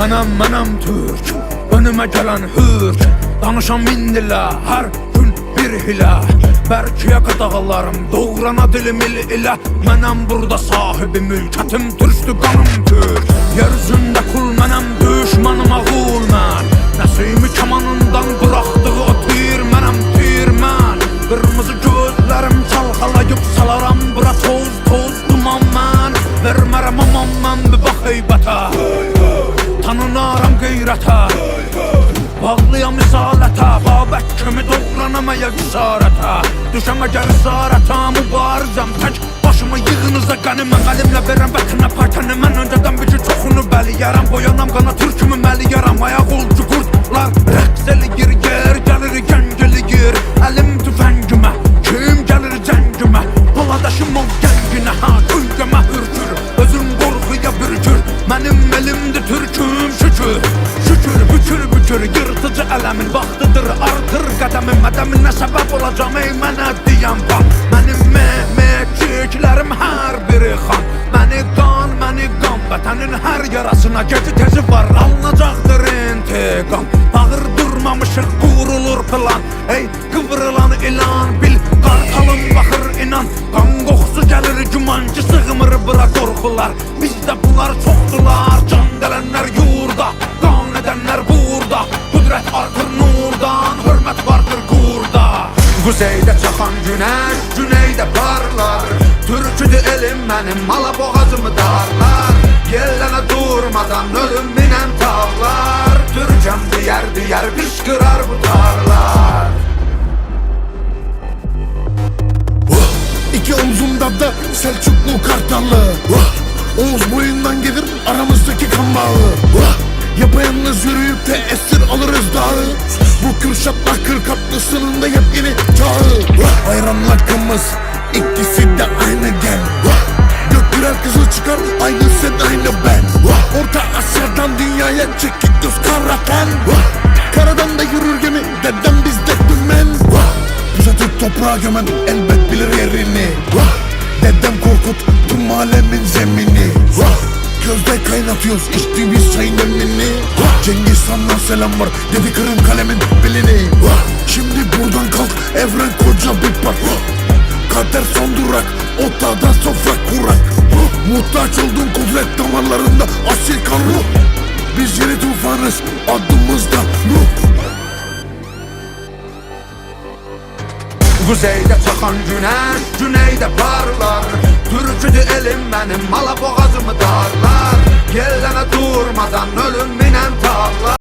Mənəm Türk, önümə gələn hürk. Danışan min dilə, hər gün bir hilə. Bərkiyə qadağalarım, doğrana dilim il ilə. Mənəm burada sahibi mülkətim, türkdü qanım Türk. Yer üzündə kul mənəm, düşmanım ağul mən. Nəsimi kamanından buraxdığı o tir, mənəm tir mən. Qırmızı gözlərim çalxalayıb salaram bura toz toz duman mən. Vermərəm aman mən bir bax heybətə, tanınaram qeyrətə. Bağlıyam misalətə, Babək kimi doğranamaya cüsarətə. Düşəm əgər isarətə, mübarizəm tək başımı yığınıza qəniməm. Əlimlə verəm vətənə paytəni, mən öncədən bir çoxunu bəliyərəm. Boyanam qana türkümü məliyərəm, ayaq olcu qurtlar rəqs eləyir, yer gəlir gənc eləyir. Əlim tüfəngimə, kim gəlir cəngimə, Poladaşım ol gənginə, gölgəmə hürkür, özüm qorxuya bürkür. Mənim elimdir türküm şükür, şükür bükür bükür. Yırtıcı ələmin vaxtıdır, artır qədəmin. Mədəminə səbəb olacam ey mənə deyən bax. Mənim mehmekçiklərim hər biri xan. Məni qan, vətənin hər yarasına geci tezi var, alınacaqdır intiqam. Ağır durmamışıq, qurulur plan. Ey qıvrılan ilan, bil qartalım baxır inan. Qan qoxusu gəlir gümancı, sığmır bura qorxular. Bizdə bunlar çoxdular, can gələnlər yurda, qan edənlər burada. Qüdrət artır nurdan, hörmət vardır qurda. Quzeydə çaxan günəş, güneydə parlar. Türküdür elim mənim, mala boğazımı darlar. Yellənə durmadan ölüm minən tağlar. Türkəm diyər qışqırar bu tarlar. İki omzumda da Selçuklu Kartallı. Oğuz boyundan gelir aramızdaki kan bağı. Yapayalnız yürüyüp de esir alırız dağı. Bu Kürşat'la Kırkatlısının da yepyeni çağı. Ayranla kımız, ikisi de aynı gen. Gökbirer kızıl çıkar, aynı sen aynı ben. Orta Asya'dan dünyaya çekik göz karaten. Karadan da yürür gemi, dedem bizde dümen. Bize Türk toprağa gömen elbet bilir yerini. Dedem Korkut tüm alemin zemini. Gözde kaynatıyoruz içtiğimiz çayın demini. Cengiz Han'dan selam var, dedi kırın kalemin belini. Şimdi buradan kalk, evren koca bir park. Kader son durak, ortada sofra kurak. Muhtaç olduğun kudret damarlarında asil kan ruh. Biz yeni tufanız, adımızda ruh. Quzeydə çaxan günəş, güneydə parlar. Türküdür elim mənim, mala boğazımı darlar. Yellənə durmadan ölüm